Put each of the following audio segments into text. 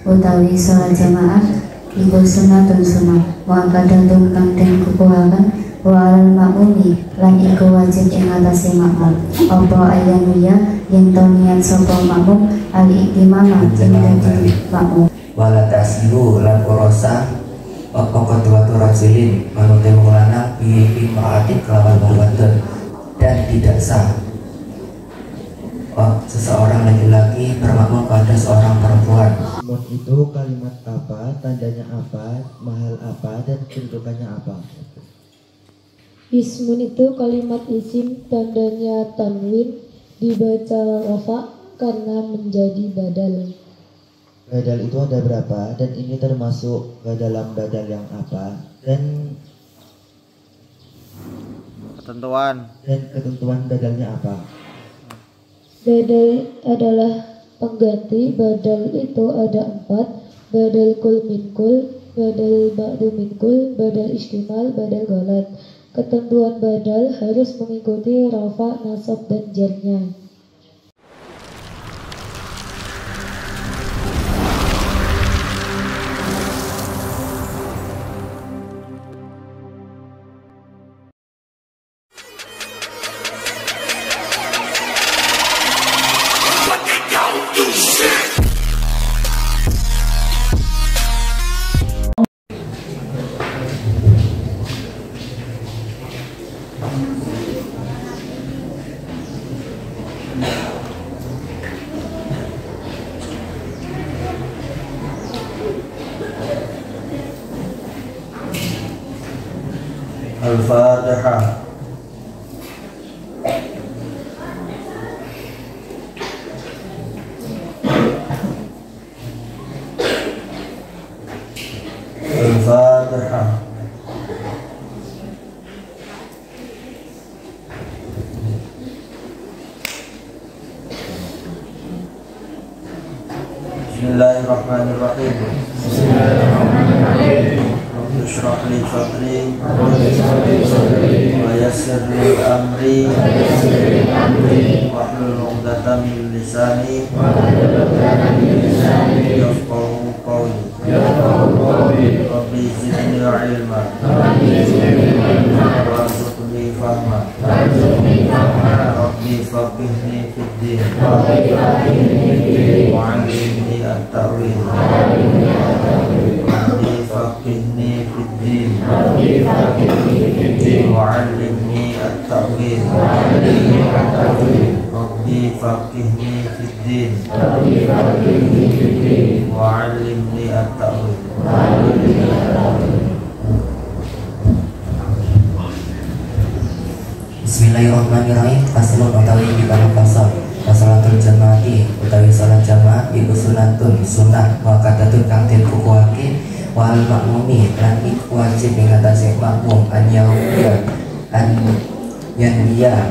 utawi sholat jamaah iku sunatun sunah wa akadatun kang den kukuhaken wa alal makmumi lan iku wajib ing atase makmum apa ayanuya yen to niat sapa makmum al-iktimama ing dadi makmum wala tasilu lan orosa apa kedua rajulin manute wong lanang bi imraati kelawan wong wadon dan tidak sah seseorang laki-laki bermakmum pada seorang perempuan. Ismun itu kalimat apa, tandanya apa, mahal apa, dan kedudukannya apa? Ismun itu kalimat isim, tandanya tanwin, dibaca rafa karena menjadi badal. Badal itu ada berapa, dan ini termasuk ke dalam badal yang apa, dan ketentuan badalnya apa? Badal adalah pengganti. Badal itu ada 4: badal kul min kul, badal ba'du min kul, badal istimal, badal ghalat. Ketentuan badal harus mengikuti rafa, nasab, dan jarnya. Al-Fatihah. Al-Fatihah. Bismillahirrahmanirrahim. Ishrah li sadri wa yassir li amri wahlul 'uqdatam min lisani yafqahu qawli rabbi zidni ilma warzuqni fahma rabbi faqihni fid din wa 'allimni at-ta'wil faqihni fid din wa'allimni at-ta'wil rabbi faqihni fid din wa'allimni at-ta'wil. Bismillahirrahmanirrahim. Faslun utawi bidang fasal salatul jamaati utawi salat jamaah iku sunatun sunah wa kadatun kang den kukuhake wal makmumi lan iku wajib ing atase makmum an yawiya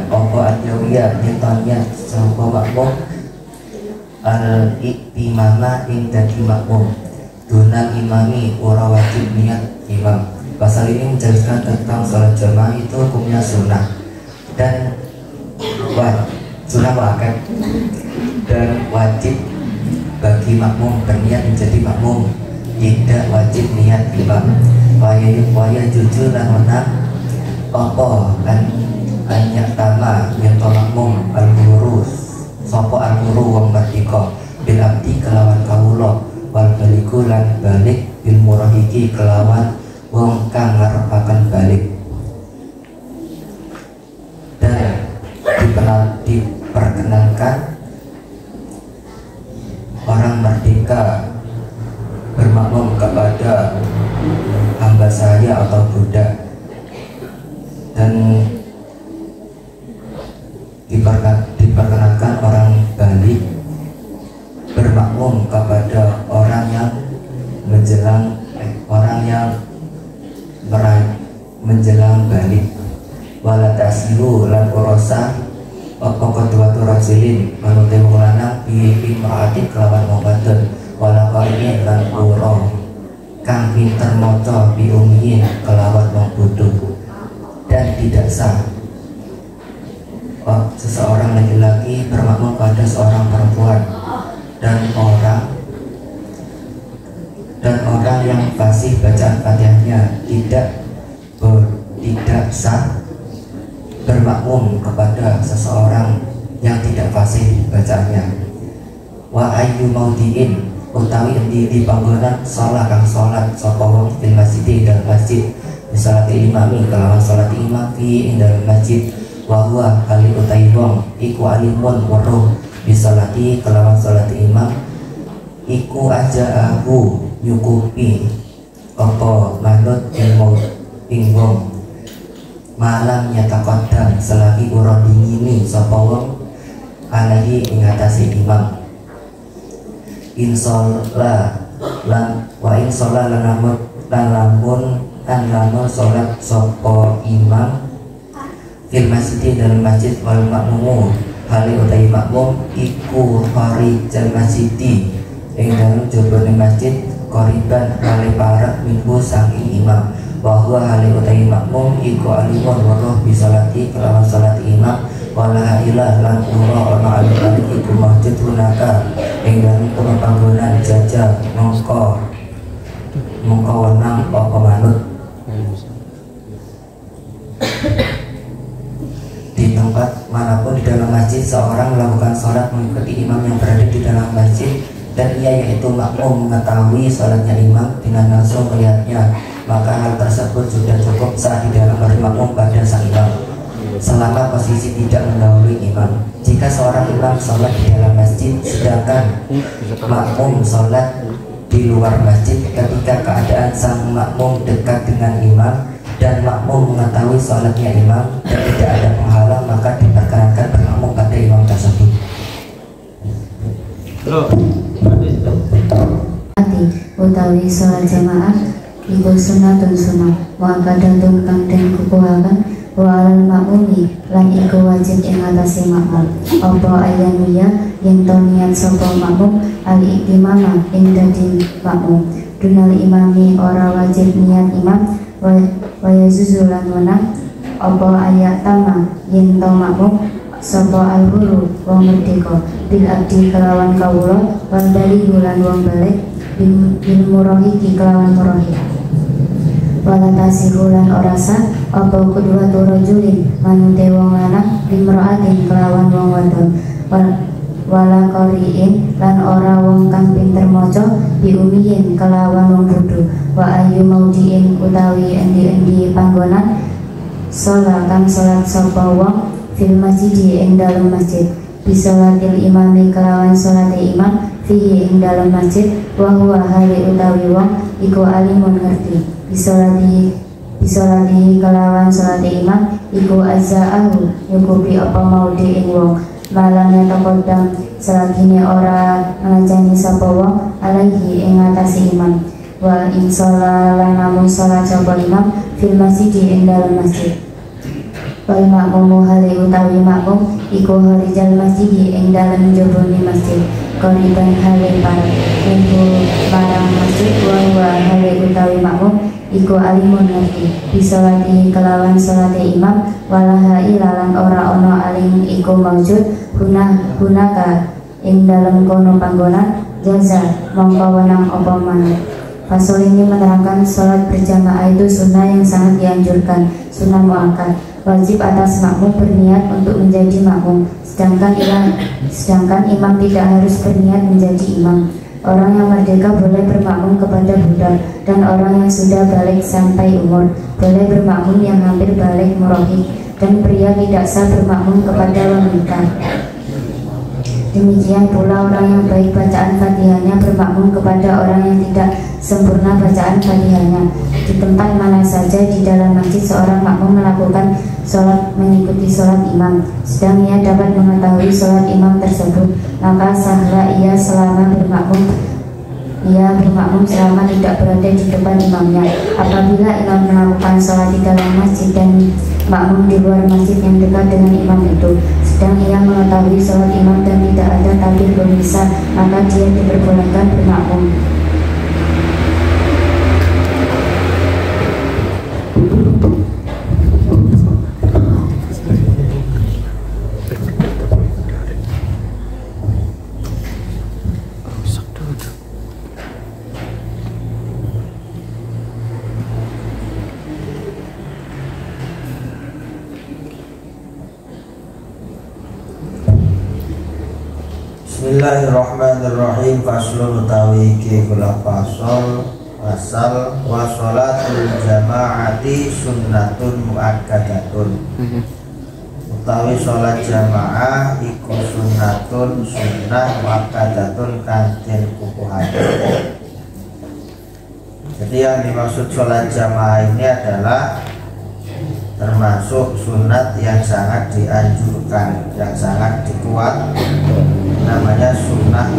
apa an yawiya nyetanya sapa makmum al iktimama ing dadi makmum dunal imami ora wajib niat imam. Pasal ini menjelaskan tentang salat jamaah itu hukumnya sunnah dan sunnah muakkad dan wajib bagi makmum berniat menjadi makmum, tidak wajib niat imam. Waya jujur lan menang apa anyak tama yang makmum al-murus sopo al-muru wong merdeka bil abdi kelawan kawula wal baliku lan balik bil murahiki kelawan wong kang ngarepaken balik. Dan diperkenankan orang merdeka bermakmum kepada hamba saya atau budak, dan diperkenankan orang balik bermakmum kepada orang yang menjelang balik. Wala tasilu lan orosa apa kedua rajulin manute wong lanang bi imraati kelawan wong wadon wala qari'in lan ora kang pinter maca bi ummiyin kelawan wong bodho, dan tidak sah seseorang laki-laki bermakmum pada seorang perempuan dan orang yang fasih bacaan Fatihahnya tidak sah bermakmum kepada seseorang yang tidak fasih bacaannya. Wa ayyu maudhi'in utawi endi di panggonan salat kang salat sapa wong fil masjid dalam masjid bisalati imami kelawan salat imam fi ing dalam masjid wa huwa kali utawi wong iku alimun weruh bisalati kelawan salat imam iku aja aku nyukupi apa manut ilmu ing wong malam nyata kodam selagi urun dingini sapa wong alaihi ing atase imam insolah lan wa insolah lan lamun salat sapa imam fil masjid dalam masjid wal makmumu hale utai makmum iku kharijal masjid ing dalam jabone masjid qoriban hale parak minggu saking imam bahwa hale utai makmum iku alimun weruh bisalati kelawan salat imam wala ilah lan ura ana alih iku masjid lunaka ing dalem panggonan jajal mongko wenang apa manut di tempat manapun di dalam masjid seorang melakukan sholat mengikuti imam yang berada di dalam masjid dan ia yaitu makmum mengetahui sholatnya imam dengan langsung melihatnya, maka hal tersebut sudah cukup sah di dalam makmum pada sang imam selama posisi tidak mendahului imam. Jika seorang imam sholat di dalam masjid sedangkan makmum sholat di luar masjid, ketika keadaan sang makmum dekat dengan imam dan makmum mengetahui sholatnya imam dan tidak ada penghalang, maka diperkenankan bermakmum pada imam tersebut. Utawi sholat jamaah iku sunatun sunah wa kadantun kang den kukuhaken wa alal makmumi lan iku wajib ing atase makmum apa ayan yen to niat sapa makmum ali iktimama ing dadi makmum dunal imami ora wajib niat imam wa yazuzulan wenang apa ayat tama yen to makmum sapa al-huru wong merdeka bil abdi kelawan kawula wal baligu lan wong balik bil murahiki kelawan murahik wala tasihulan orasa apa kedua turajulin manute wong lanang limraatin kelawan wong wadon wala qariin lan ora wong kang pinter maca biumiyin kelawan wong bodho wa ayu maudiin utawi endi-endi panggonan sholat kang sholat sapa wong fil masjid ing dalam masjid bisolatil imami kelawan sholate imam fihi ing dalam masjid wa huwa hali utawi wong iku alimun ngerti bisolati kelawan sholate imam iku azza'ahu nyukupi apa maudi ing wong malamnya takodam selagine ora ngajani sapa wong alaihi ing atase imam wa insholah lan namun sholat sapa imam fil masjid ing dalam masjid wal makmumu hali utawi makmum iku harijal masjid ing dalam jabone masjid qoriban hali parang minggu parang masjid wa hali utawi makmum iku alimun ngerti bisolati kelawan sholate imam walaha ilalan ora ono alim iku maujud hunaka ing dalam kono panggonan jaza mongko wenang apa manut. Pasal ini menerangkan sholat berjamaah itu sunnah yang sangat dianjurkan, sunnah muakkad. Wajib atas makmum berniat untuk menjadi makmum, sedangkan imam tidak harus berniat menjadi imam. Orang yang merdeka boleh bermakmum kepada budak, dan orang yang sudah balik sampai umur boleh bermakmum yang hampir balik murahik, dan pria tidak sah bermakmum kepada wanita. Demikian pula orang yang baik bacaan Fatihahnya bermakmum kepada orang yang tidak sempurna bacaan Fatihahnya. Di tempat mana saja di dalam masjid seorang makmum melakukan sholat mengikuti sholat imam, sedang ia dapat mengetahui sholat imam tersebut, maka sahlah ia bermakmum selama tidak berada di depan imamnya. Apabila imam melakukan sholat di dalam masjid dan makmum di luar masjid yang dekat dengan imam itu, sedang ia mengetahui sholat imam dan tidak ada takbir pemisah, maka dia diperbolehkan bermakmum. Bismillahirrahmanirrahim. Faslun utawi iki kula pasal wa sholatul jamaati sunnatun muakkadatun. Utawi sholat jamaah iku sunnatun sunnah muakkadatun kanthi kukuhake. Jadi yang dimaksud sholat jamaah ini adalah termasuk sunat yang sangat dianjurkan, yang sangat dikuat, namanya sunnah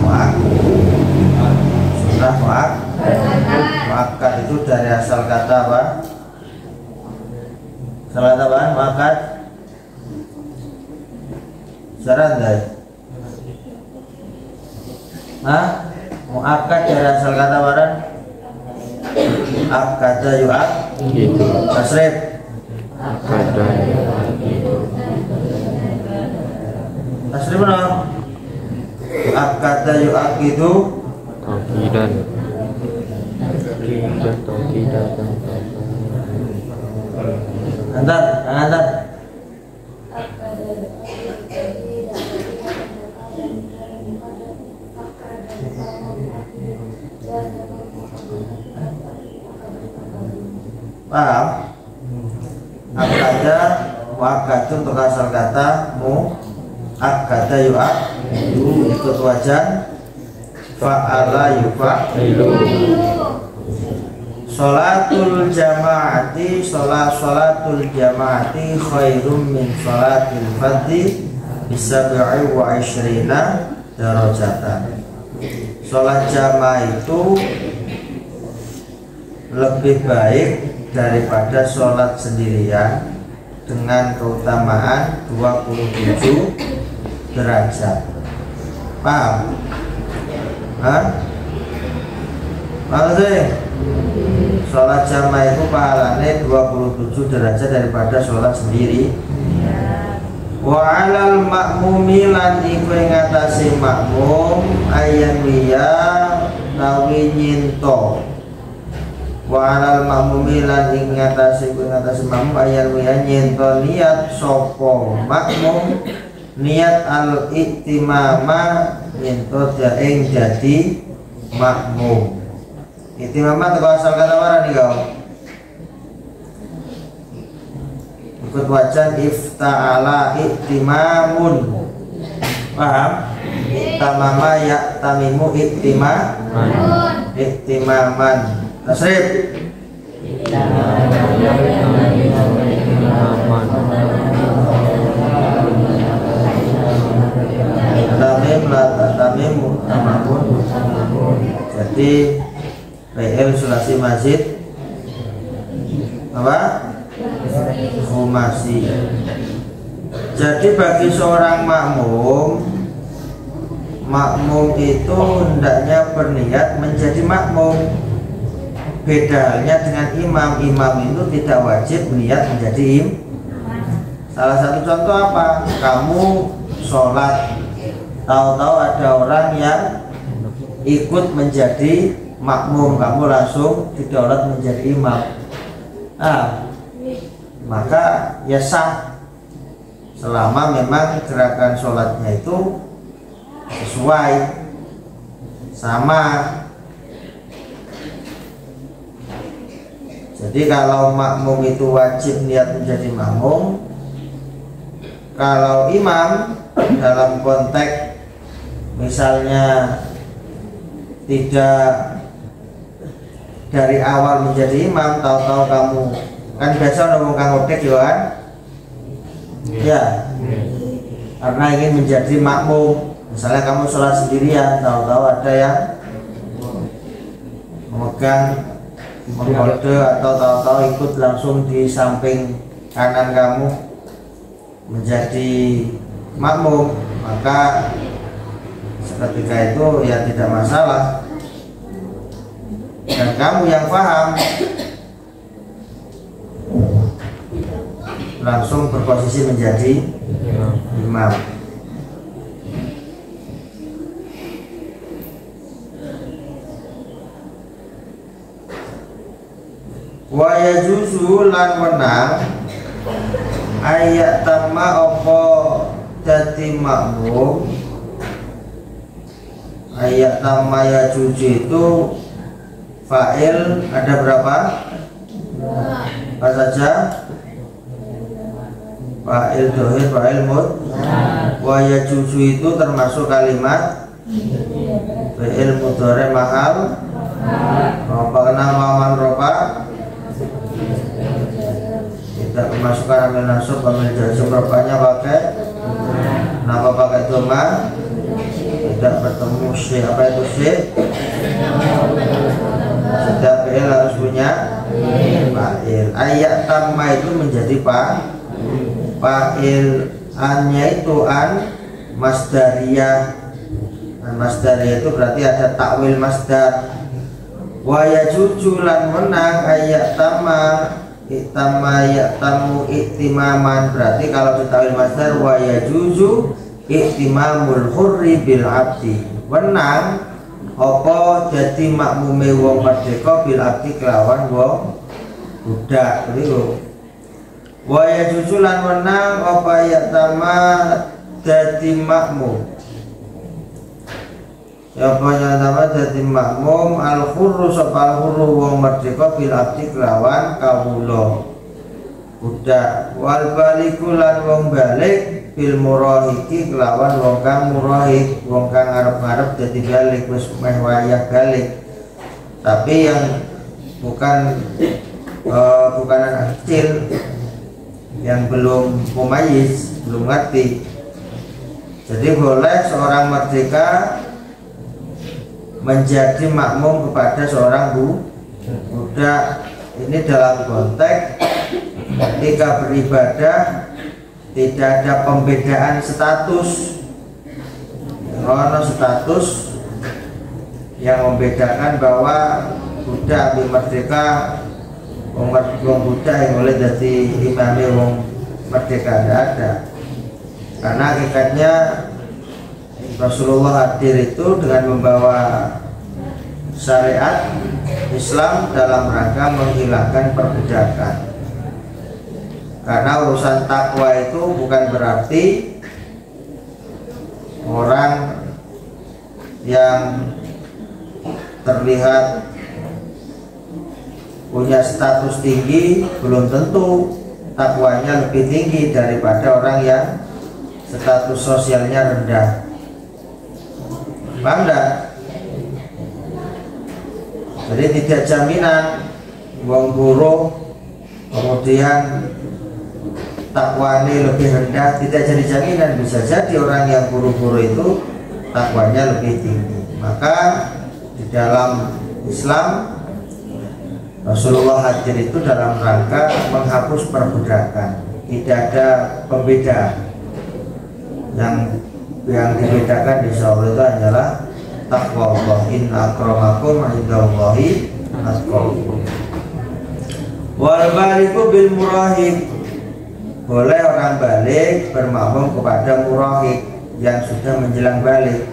muakkad. Itu dari asal kata apa? Asal kata apa? Muakkad. Saran guys. Muakkad dari asal kata apa? Akkada yu'ak gitu. Tasrif. Tasrif dong. Akkada yu'ak itu Taukidan. Antar. Paham? Akkada muakkad untuk asal kata akkada yu'ak ikut wajan fa'ala yufa'ilu. Sholatul jamaati sholatul jamaati khairum min sholatil fardhi bisab'i wa ishrina darajatan. Sholat jamaah itu lebih baik daripada sholat sendirian dengan keutamaan 27 derajat. Paham? Paham sih? Sholat jamaah itu pahalanya 27 derajat daripada sholat sendiri. Wa alal makmumi lan iku ing atase makmum ayan wiya tawi nyinto. Wa alal makmumi lan ing atase makmum ayan wiya nyinto niat sapa makmum niat al iktimama nyinto ing jadi makmum. Iktimama itu asal kata mana nih kau? Ikut wajan ifta'ala iktimamun. Paham? Iktamama ya tamimu iktimaman. Tasrif. Tamim la tamim tamamun. Jadi PL sulasi masjid apa? Khumasi. Jadi bagi seorang makmum itu hendaknya berniat menjadi makmum. Beda halnya dengan imam itu tidak wajib niat menjadi imam. Salah satu contoh apa? Kamu sholat, tahu-tahu ada orang yang ikut menjadi makmum, kamu langsung didaulat menjadi imam. Maka ya sah selama memang gerakan sholatnya itu sesuai sama. Jadi kalau makmum itu wajib niat menjadi makmum, kalau imam dalam konteks misalnya tidak dari awal menjadi imam, tahu-tahu kamu kan biasa ngomong kang otek ya kan? Ya. Karena ingin menjadi makmum, misalnya kamu sholat sendirian, tahu-tahu ada yang memegang mengkode atau tahu-tahu ikut langsung di samping kanan kamu menjadi makmum, maka seketika itu ya tidak masalah. Dan kamu yang paham langsung berposisi menjadi imam. Wa yajuzu lan menang ayat tamma apa dadi makmum ayat tamaya cuci itu fa'il ada berapa? Apa saja? Fa'il dohir, fa'il mud. Wa yajuju itu termasuk kalimat fi'il mudhari mahal roba nama man roba tidak memasukkan amil nasab amil jazm robanya pakai nama pakai doma tidak bertemu si apa itu si setiap fi'il harus punya fa'il. Ayat tamma itu menjadi fa'il, annya itu an masdariyah. An masdariyah itu berarti ada takwil masdar. Wa yajuju lan menang ayat tamma iktama yaktamu iktimaman, berarti kalau ditakwil masdar wa yajuju iktimamul hurri bil abdi, menang apa jadi makmume wong merdeka bil abdi kelawan wong budak. Begitu. Wa yajuju lan menang apa yaktama jadi makmum, apa yaktama jadi makmum al hurru sapa hurru wong merdeka bil abdi kelawan kawula budak. Wal baliku lan wong balik bil murahiki kelawan wong kang murahik, wong kang ngarep-ngarep dadi balik wis meh wayah balik, tapi yang bukan anak kecil yang belum mumayyiz, belum ngerti. Jadi boleh seorang merdeka menjadi makmum kepada seorang budak. Ini dalam konteks ketika beribadah tidak ada pembedaan status. Karena status yang membedakan bahwa budak di merdeka, wong budak yang boleh jadi imami wong merdeka, tidak ada. Karena hakikatnya Rasulullah hadir itu dengan membawa syariat Islam dalam rangka menghilangkan perbudakan. Karena urusan takwa itu bukan berarti orang yang terlihat punya status tinggi belum tentu takwanya lebih tinggi daripada orang yang status sosialnya rendah. Paham enggak? Jadi tidak jaminan wong buruh kemudian takwanya lebih rendah, tidak jadi jaminan. Bisa jadi orang yang buru-buru itu takwanya lebih tinggi. Maka di dalam Islam Rasulullah hadir itu dalam rangka menghapus perbudakan. Tidak ada pembeda. Yang dibedakan di Allah itu hanyalah taqwa Allah. Inna akramakum indallahi atqakum. Wal baliku bil murahib, boleh orang balik bermakmum kepada murahib yang sudah menjelang balik.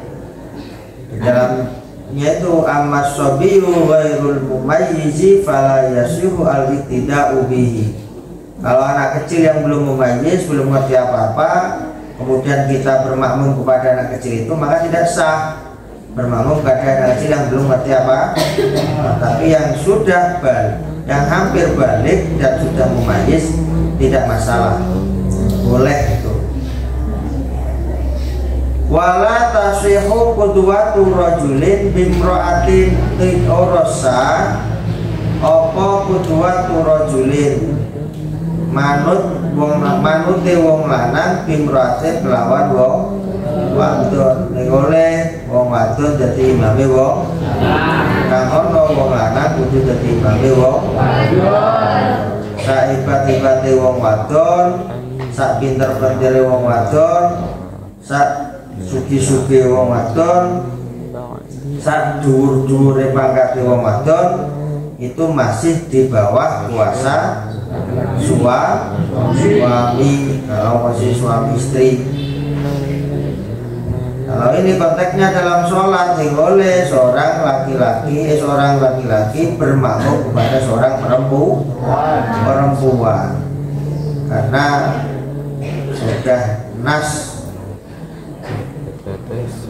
Di dalamnya itu ammas sabiyu ghairul mumayyizi fala yasihu al-iktida'u bihi. Kalau anak kecil yang belum mumayyiz, belum ngerti apa-apa, kemudian kita bermakmum kepada anak kecil itu, maka tidak sah bermakmum kepada anak kecil yang belum ngerti apa. Tapi yang sudah balik, yang hampir balik dan sudah mumayyiz, tidak masalah, boleh itu. Wala tasihu qudwatu rajulin bimra'atin tidorosa, apa qudwatu rajulin manute wong lanang bimra'atin kelawan wong wadon. Nek oleh wong wadon dadi imame wong kang ana wong lanang kudu dadi imame wong wadon. Sahebat-hebate wong wadon, sak pinter-pintere wong wadon, sak sugi-sugi wong wadon, sak dhuwur-dhuwure pangkate wong wadon, itu masih di bawah kuasa suami, kalau masih suami istri. Kalau ini konteksnya dalam sholat, yang boleh seorang laki-laki bermakmum kepada seorang perempuan, karena sudah nas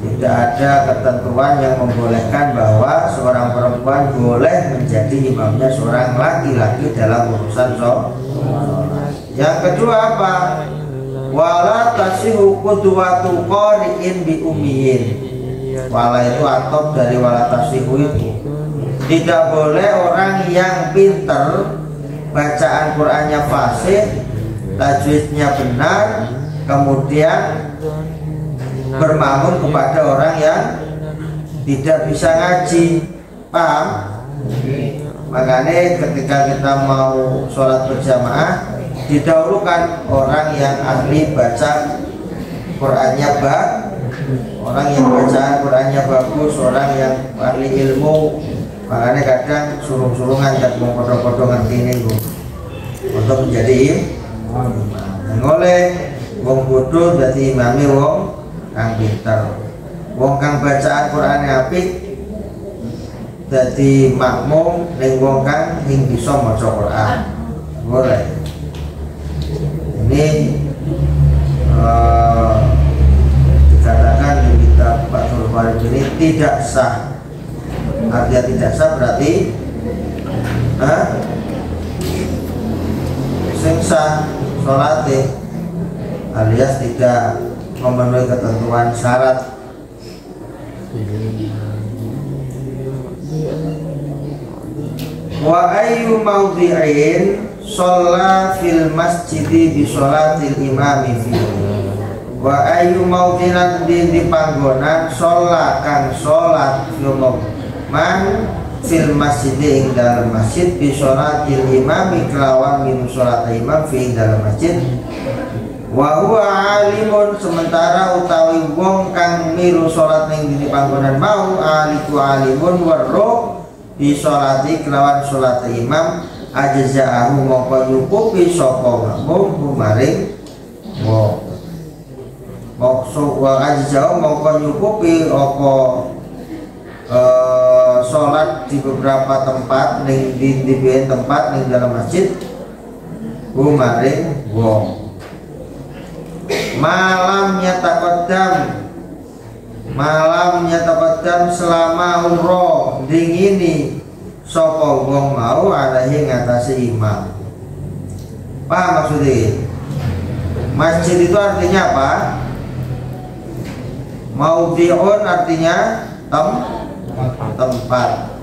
di tidak ada ketentuan yang membolehkan bahwa seorang perempuan boleh menjadi imamnya seorang laki-laki dalam urusan sholat. Yang kedua apa? Wala tasihu qudwatu qari'in bi ummiyin. Wala itu atop dari wala tasihu itu. Tidak boleh orang yang pinter, bacaan Qur'annya fasih, tajwidnya benar, kemudian bermakmum kepada orang yang tidak bisa ngaji. Paham? Makanya ketika kita mau sholat berjamaah, didahulukan orang yang ahli baca Qur'annya orang yang bacaan Qur'annya bagus, orang yang ahli ilmu. Makanya kadang surung-surungan dan mau kodok-kodok ngerti ini untuk menjadi ngoleh wong bodoh dadi imame wong kang pinter. Wong kang bacaan Qur'ane apik dadi makmum ning wong kang sing bisa maca Qur'an. Boleh. Ini dikatakan di kitab Fathul Qorib ini tidak sah. Artinya tidak sah berarti sing sah salate alias tidak memenuhi ketentuan syarat. Wa ayyu mawdi'in shalla fil masjidi bi sholatil imami fihi. Wa ayyu mawdi'in di panggonan shalla kang sholat man fil masjidi ing dalam masjid bi sholatil imami kelawan min sholat imam fi ing dalam masjid. Wa huwa alimun sementara utawi wong kang milu salat ning dini panggonan mau aliku alimun warro bi sholati kelawan salat imam ajza'ahu mongko nyukupi sapa makmum maring wong maksud wa ajza'ahu mongko nyukupi apa salat di beberapa tempat ning di tempat ning dalam masjid maring wong. Malamnya taqaddam selama umroh dingini sapa wong mau alaihi ngatasi imam. Paham maksudnya? Masjid itu artinya apa? Maudhi'un artinya tempat.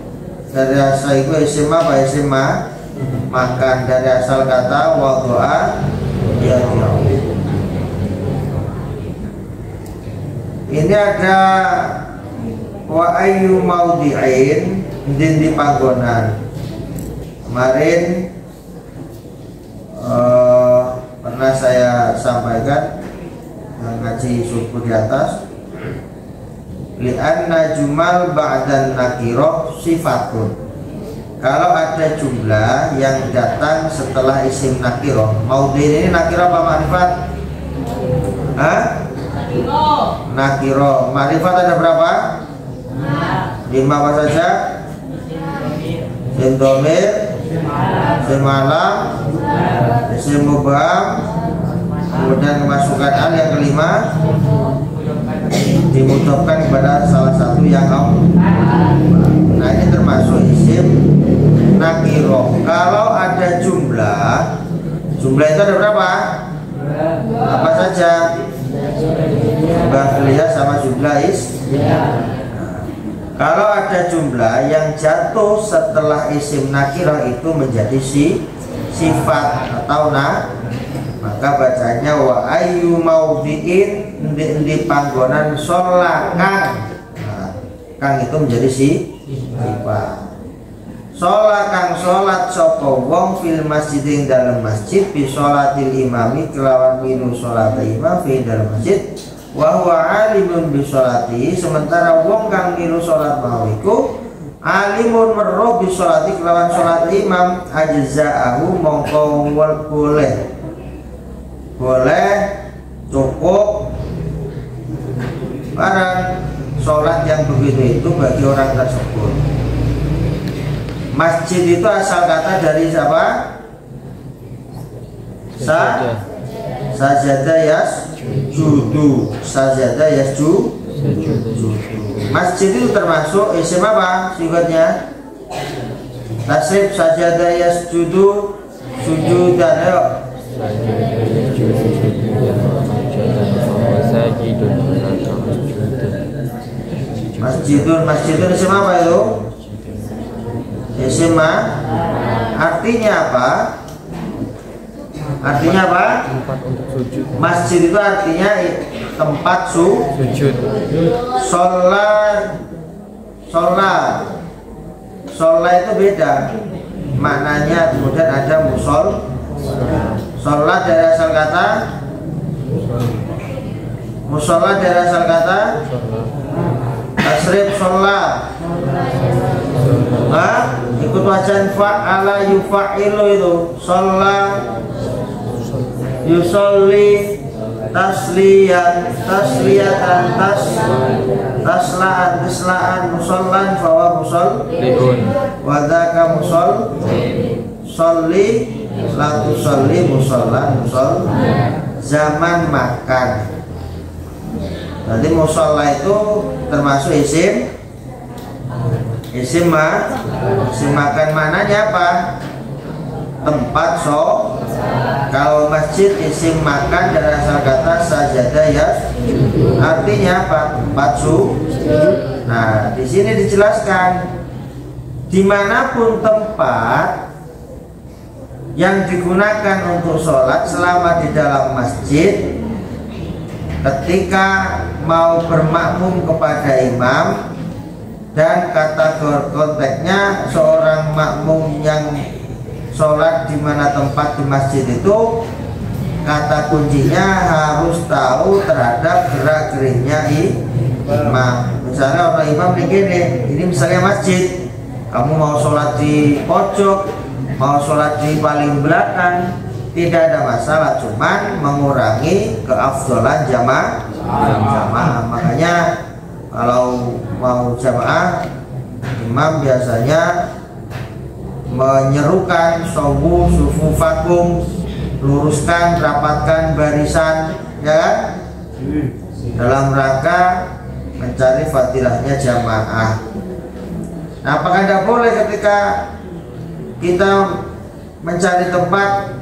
Dari asal itu SMA apa SMA? Makan. Dari asal kata wadha'a ya. Ini ada wa ayyu maudhi'in di panggonan. Kemarin pernah saya sampaikan ngaji suku di atas. Li'anna jumal ba'dan nakirah sifatun. Kalau ada jumlah yang datang setelah isim nakirah, maudhi'in ini nakirah apa makrifat? Nakiro. Makrifat ada berapa? 5 apa saja? Isim dhamir, isim alam, isim mubham, kemudian kemasukan al yang kelima dimudhofkan kepada salah satu yang nah ini termasuk isim nakiro. Kalau ada jumlah itu ada berapa? Apa saja? Jumlah sama jumlah kalau ada jumlah yang jatuh setelah isim nakirah itu menjadi sifat atau maka bacanya wa ayyu maudhi'in di panggonan sholat kang itu menjadi sifat. Sholat kang sholat sapa wong fil masjid ing dalam masjid bi sholatil imami kelawan minu sholat imam fi dalam masjid wa huwa alimun bi sholati sementara wong kang minu sholat mau iku alimun merro bi sholati kelawan sholat imam ajza'ahu mongko boleh cukup barang sholat yang begitu itu bagi orang tersebut. Masjid itu asal kata dari siapa? Sajada yasjudu. Sajada yasjudu. Masjid itu termasuk isim apa sifatnya? Tasrif sajada yasjudu sujudan. Ayo. Masjidun isim apa itu? Isim artinya apa? Artinya apa? Masjid itu artinya tempat sujud. Sholat itu beda maknanya, kemudian ada sholat dari asal kata musola dari asal kata tasrif sholat. Ikut wajan fa'ala yufa'ilu itu sholat yusolli tasliyatan taslaan musollan fawa musol wadaka musol solli latu solli musollan musol zaman makan. Nanti musolla itu termasuk isim makan. Mananya apa? Tempat kalau masjid isim makan dari asal kata sajadah artinya apa? Tempat sujud. Nah, di sini dijelaskan dimanapun tempat yang digunakan untuk sholat selama di dalam masjid, ketika mau bermakmum kepada imam dan kategori konteksnya seorang makmum yang sholat di mana tempat di masjid itu, kata kuncinya harus tahu terhadap gerak-geriknya imam. Misalnya orang imam ini misalnya masjid, kamu mau sholat di pojok, mau sholat di paling belakang, tidak ada masalah, cuman mengurangi keafdolan jamaah. Makanya kalau mau jamaah, imam biasanya menyerukan sawu sufufakum, luruskan, rapatkan barisan, ya kan? Dalam rangka mencari fadilahnya jamaah. Nah, apakah tidak boleh ketika kita mencari tempat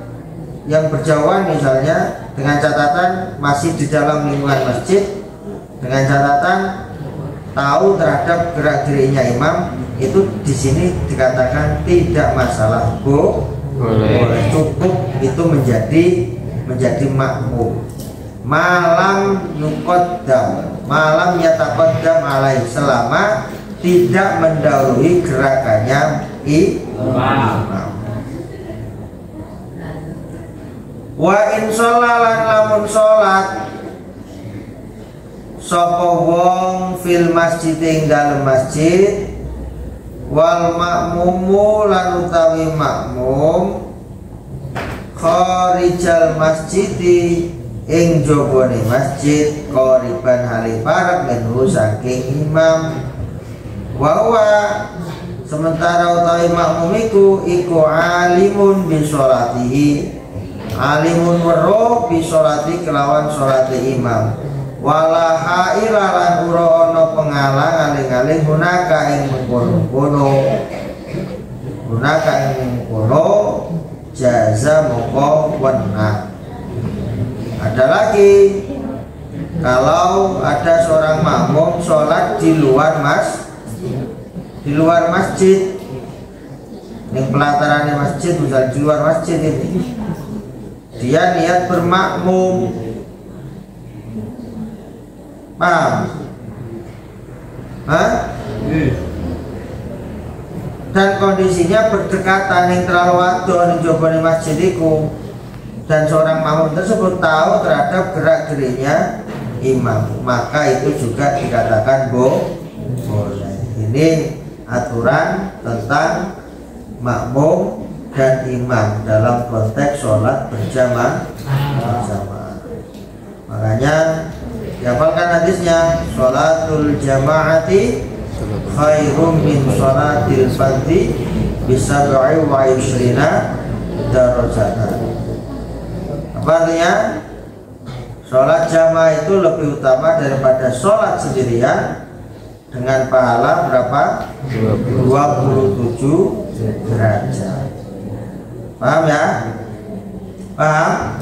yang berjauhan misalnya, dengan catatan masih di dalam lingkungan masjid, dengan catatan tahu terhadap gerak-geriknya imam, itu di sini dikatakan tidak masalah, boleh, cukup itu menjadi makmum. Malam yataqaddam alaih, selama tidak mendahului gerakannya imam. Wa in sholalan lamun sholat sapa wong fil masjid ing dalem masjid, wal makmumu lan utawi makmum kharijal masjidi ing jabane masjid, qoriban hali parek minhu saking imam. Wa sementara utawi makmum iku alimun bi sholatihi, alimun weruh bi sholati kelawan sholati imam. Wala hailalan ura ana pengalang aling-aling gunaka ing mengkono jaza moko wenang. Ada lagi, kalau ada seorang makmum sholat di luar masjid, yang pelatarannya masjid, misalnya di luar masjid ini, dia niat bermakmum, paham? Dan kondisinya berdekatan yang terlalu wadon yang jobane masjid itu, dan seorang makmum tersebut tahu terhadap gerak-geriknya imam, maka itu juga dikatakan boleh. Ini aturan tentang makmum dan imam dalam konteks sholat berjamaah. Makanya dihafalkan hadisnya, sholatul jamaati khairum min sholatil fardhi bisab'i wa ishrina darajatan. Apa artinya? Sholat jamaah itu lebih utama daripada sholat sendirian dengan pahala berapa? 27 derajat. Paham ya? Paham?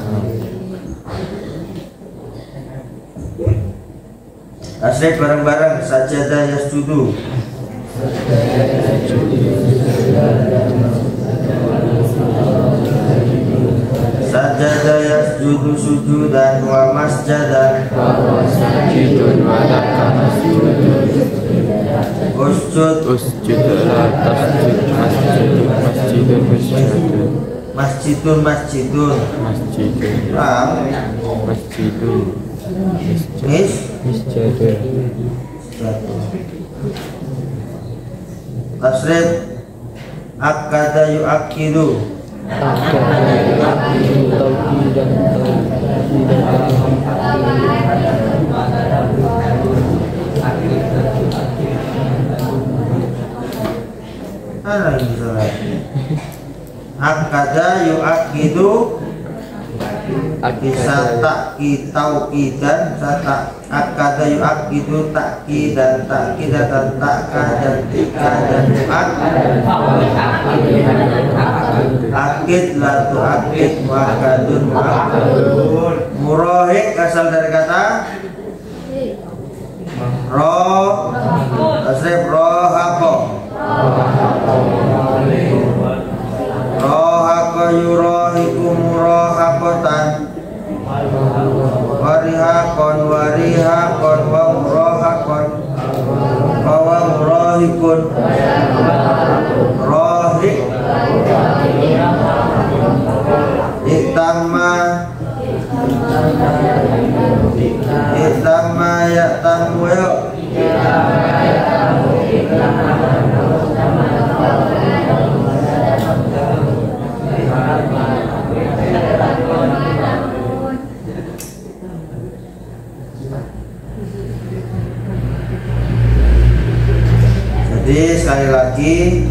Asli bareng-bareng sajadah yasjudu. Sajadah yasjudu sujudan wa masjadan. Usjud la tasjud masjidun masjidun. Paham? masjidun Tasrif akada yu'akidu. Mana ini salah? Akada yu'akidu bisa takkid taukidan, akada yu'akidu takkidan, takkidatan takkadan, tikadan, akid la tu'akid, mu'akadun mu'akadun. Murahik asal dari kata roh, tasrif rohako. Rohako yurohiku murohakotan, warihakon warihakon wa murohakon wa murohikun. Rohik Itama ya tamu yuk. Jadi sekali lagi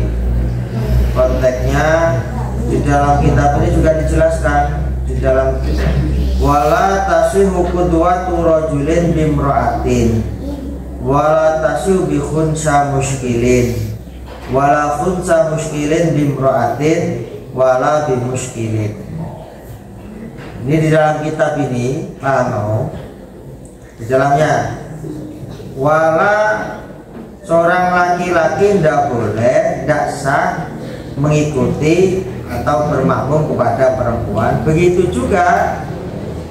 konteksnya di dalam kitab ini juga dijelaskan di dalam wala tasihhu qudwatu rajulin bimra'atin wala tasihhu bi khunsa muskilin wala khunsa muskilin bimra'atin wala bi muskilin. Ini di dalam kitab ini paham? Di dalamnya wala seorang laki-laki tidak boleh, tidak sah mengikuti atau bermakmum kepada perempuan. Begitu juga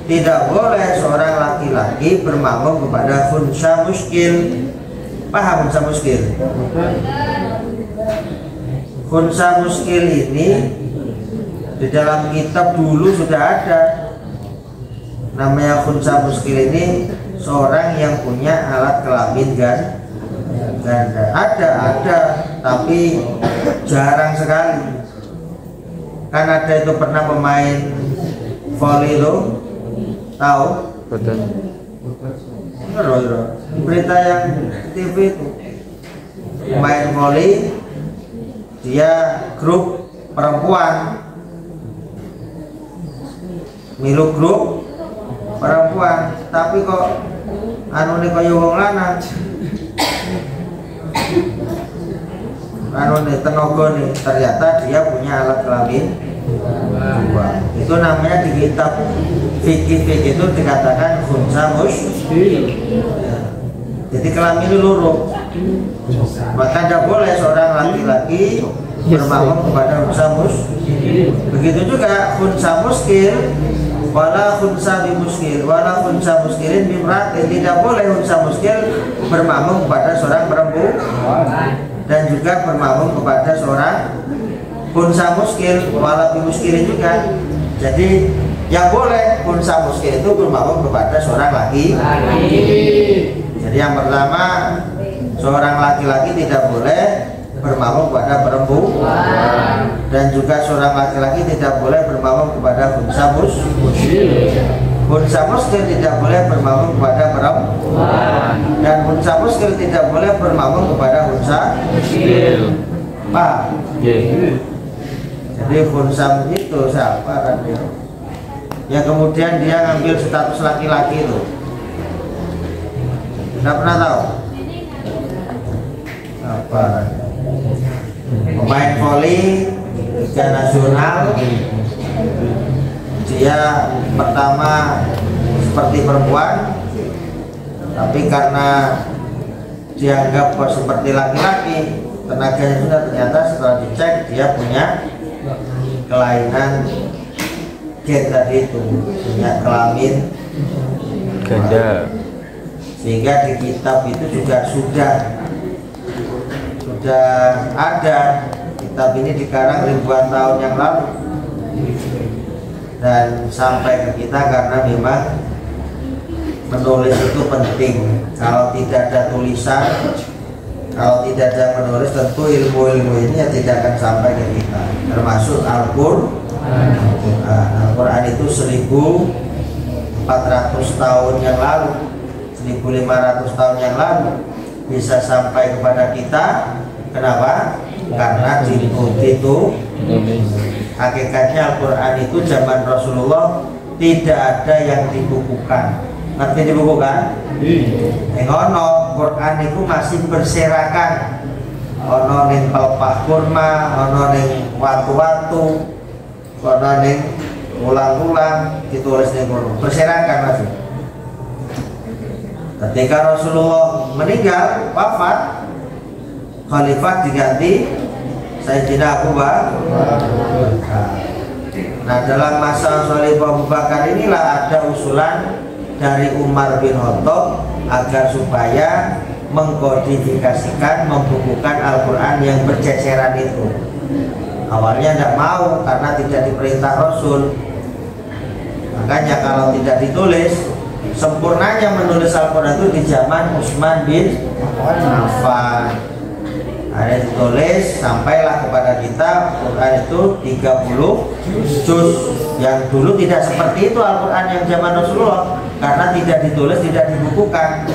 tidak boleh seorang laki-laki bermakmum kepada khunsa muskil. Paham khunsa muskil? Khunsa muskil ini di dalam kitab dulu sudah ada. Namanya khunsa muskil ini seorang yang punya alat kelamin ganda. Ada, tapi jarang sekali. Kan ada itu pernah pemain volley lo, tahu? betul. Berita yang TV itu pemain volley, dia grup perempuan, milu grup perempuan, tapi kok anu nih kaya wong lanang. Anu nih tenaga nih, ternyata dia punya alat kelamin dua. Itu namanya di kitab fikih itu dikatakan khunsa muskil. Jadi kelamin itu loro. Maka tidak boleh seorang laki-laki bermakmum kepada khunsa muskil. Begitu juga khunsa muskil, wala khunsa bimuskil, wala khunsa muskilin bimratin. Tidak boleh khunsa muskil bermakmum kepada seorang perempuan dan juga bermakmum kepada seorang khunsa muskil, wala bimuskilin juga. Jadi yang boleh khunsa muskil itu bermakmum kepada seorang laki. Jadi yang pertama, seorang laki-laki tidak boleh bermakmum kepada perempuan, dan juga seorang laki-laki tidak boleh bermakmum kepada khunsa muskil. Khunsa muskil tidak boleh bermakmum kepada perempuan, dan khunsa muskil tidak boleh bermakmum kepada khunsa muskil. Pak. Jadi khunsa itu siapa kan dia? yang kemudian dia ngambil status laki-laki itu? Tidak pernah tahu? Apa? Pemain voli Liga Nasional, dia pertama seperti perempuan, tapi karena dianggap seperti laki-laki, tenaganya sudah, ternyata setelah dicek dia punya kelainan gen tadi itu, punya kelamin ganda. Sehingga di kitab itu juga sudah ada. Kitab ini dikarang ribuan tahun yang lalu dan sampai ke kita karena memang menulis itu penting. Kalau tidak ada tulisan, kalau tidak ada menulis, tentu ilmu-ilmu ini ya tidak akan sampai ke kita. Termasuk Al-Quran. Al-Quran itu 1400 tahun yang lalu, 1500 tahun yang lalu bisa sampai kepada kita. Kenapa? Karena ditulis. Hakikatnya Al-Quran itu zaman Rasulullah tidak ada yang dibukukan. Ngerti dibukukan? Ngono, Quran itu masih berserakan. Ono ning pelepah kurma, ono ning watu-watu, ono ning ulang-ulang, ditulis ning Quran. Berserakan masih. Ketika Rasulullah meninggal, wafat, khalifah diganti Sayyidina Abu Bakar. Nah, dalam masa Khalifah Abu Bakar inilah ada usulan dari Umar bin Khattab agar supaya mengkodifikasikan, membukukan Al-Quran yang berceceran itu. Awalnya tidak mau karena tidak diperintah Rasul. Makanya kalau tidak ditulis, sempurnanya menulis Al-Quran itu di zaman Utsman bin Affan. Ada ditulis, sampailah kepada kita Quran itu 30 juz. Yang dulu tidak seperti itu Al-Quran yang zaman Rasulullah, karena tidak ditulis, tidak dibukukan.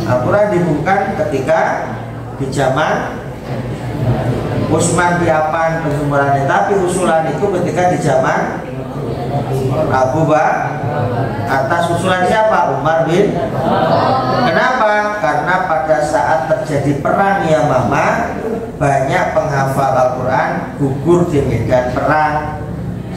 Al-Quran dibukukan ketika di zaman Utsman bin Affan persumurannya, tapi usulan itu ketika di zaman Abu Bakar. Atas usulan siapa? Umar bin. Kenapa? Karena pada saat terjadi perang Yamamah, banyak penghafal Al-Quran gugur di medan perang,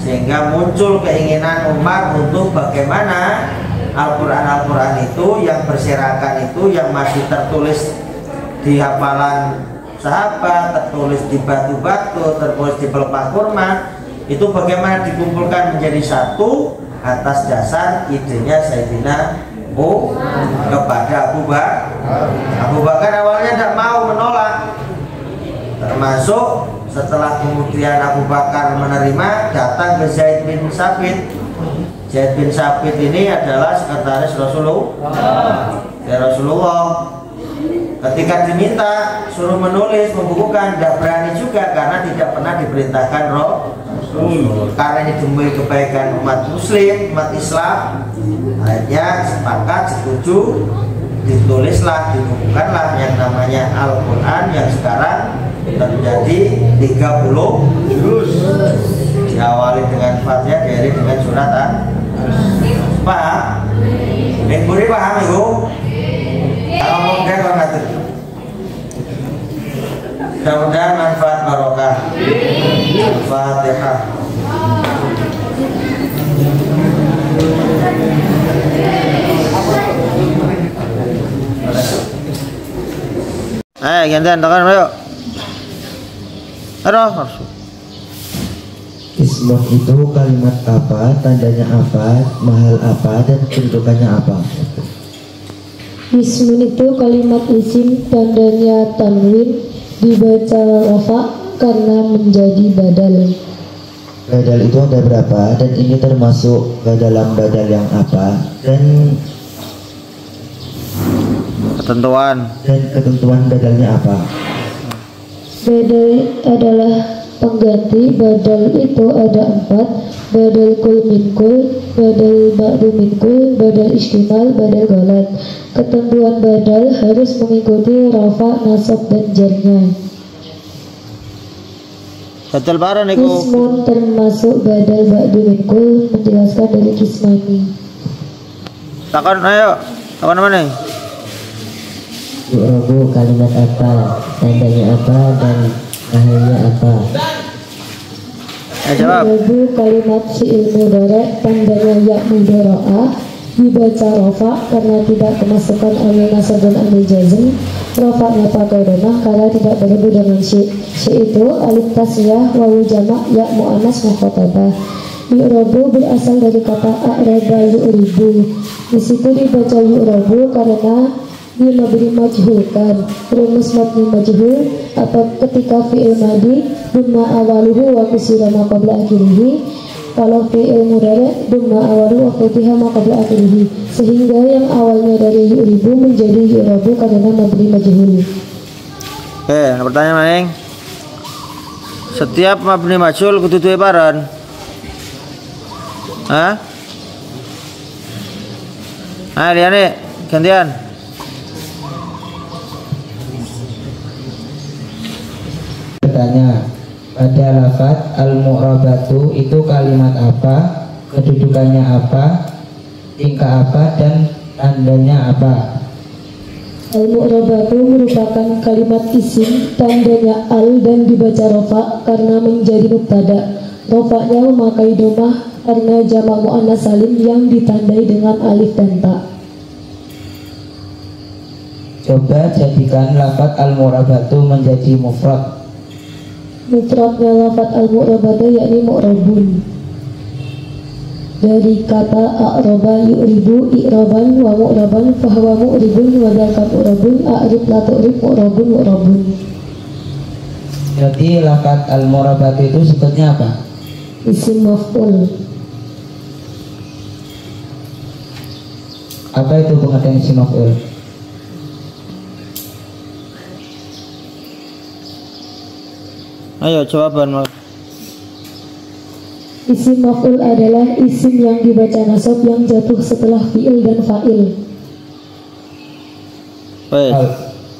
sehingga muncul keinginan Umar untuk bagaimana Al-Quran itu yang berserakan itu, yang masih tertulis di hafalan sahabat, tertulis di batu-batu, tertulis di pelepah kurma, itu bagaimana dikumpulkan menjadi satu atas dasar idenya Sayyidina kepada Abu Bakar. Abu Bakar awalnya tidak mau, menolak. Termasuk setelah kemudian Abu Bakar menerima, datang ke Zaid bin Sabit. Zaid bin Sabit ini adalah sekretaris Rasulullah. Ketika diminta suruh menulis, membukukan, tidak berani juga karena tidak pernah diperintahkan Rasul. Karena ini demi kebaikan umat Muslim, umat Islam, akhirnya sepakat, setuju, ditulislah, dibukukanlah yang namanya Al-Quran yang sekarang terjadi 30 juz. Diawali dengan Fatihah, diakhiri dengan surat Paham? Minggu ini paham Ibu? Kalau mungkin kau ngatur. Mudah-mudahan manfaat barokah. Al-Fatihah. Ayo gantian tekan ayo. Harus. Ismah itu kalimat apa, tandanya apa, mahal apa, dan kedudukannya apa? Ismun itu kalimat isim, tandanya tanwin, dibaca rafa karena menjadi badal. Badal itu ada berapa, dan ini termasuk ke dalam badal yang apa, dan ketentuan badalnya apa? Badal adalah pengganti. Badal itu ada 4: badal kul min kul, badal ba'du min kul, badal istimal, badal ghalat. Ketentuan badal harus mengikuti rafa, nasab, dan jarnya. Badal para niku. Kismun termasuk badal ba'du minkul, menjelaskan dari kismani. Takon ayo. Takon mana? Yu'rabu kalimat apa, tandanya apa, dan akhirnya apa? Jawab. Yu'rabu kalimat fi'il mudhari' tandanya ya mudhara'ah, dibaca rofa karena tidak kemasukan oleh nasab dan amil jazm. Rofaknya pakai domah karena tidak berhubung dengan sy itu alif tasniyah wawu jamak ya mu'annas mukhatabah. Yu'rabu berasal dari kata a'raba yu'ribu. Di situ dibaca yu'rabu karena dia mabni majhulkan. Rumus mabni majhul apa ketika fi'il madi dumma awaluhu wa kusira ma qabla akhirih. Kalau fi'il mudhari' dumma awaluhu wa futiha ma qabla akhirih, sehingga yang awalnya dari yu'ribu menjadi yu'rabu karena mabni majhul. Pertanyaan maning. Setiap mabni majhul kudu duwe paran. Hah? Ayo liane gantian. Bertanya, pada lafaz al-mu'rabatu itu kalimat apa, kedudukannya apa, tingkah apa, dan tandanya apa? Al-mu'rabatu merupakan kalimat isim, tandanya al dan dibaca rofa karena menjadi mubtada. Rofaknya memakai domah karena jamak mu'annas salim yang ditandai dengan alif dan ta. Coba jadikan lafaz al-mu'rabatu menjadi mufrad. Mufradnya lafaz al-mu'rabatu yakni mu'rabun. Dari kata a'raba yu'ribu i'raban wa mu'raban fahuwa mu'ribun wa dzaka mu'rabun a'rib la tu'rib mu'rabun mu'rabun. Jadi lafaz al-mu'rabatu itu sebutnya apa? Isim maf'ul. Apa itu pengertian isim maf'ul? Ayo jawaban. Isim maf'ul adalah isim yang dibaca nasab yang jatuh setelah fi'il dan fa'il. Wes.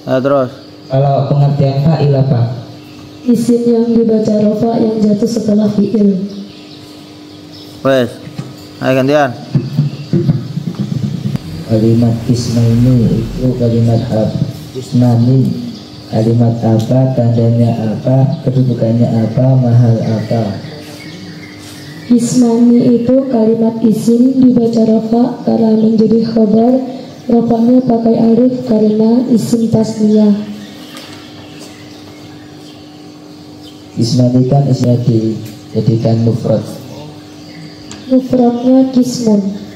Terus. Kalau pengertian fa'il apa? Isim yang dibaca rofa yang jatuh setelah fi'il. Wes. Ayo gantian. Kalimat ismaini itu kalimat apa? Ismani kalimat apa, tandanya apa, kedudukannya apa, mahal apa? Ismani itu kalimat isim dibaca rofa karena menjadi khobar. Rofanya pakai alif karena isim tasniyah. Ismani kan isinya dijadikan mufrad. Mufradnya kismun.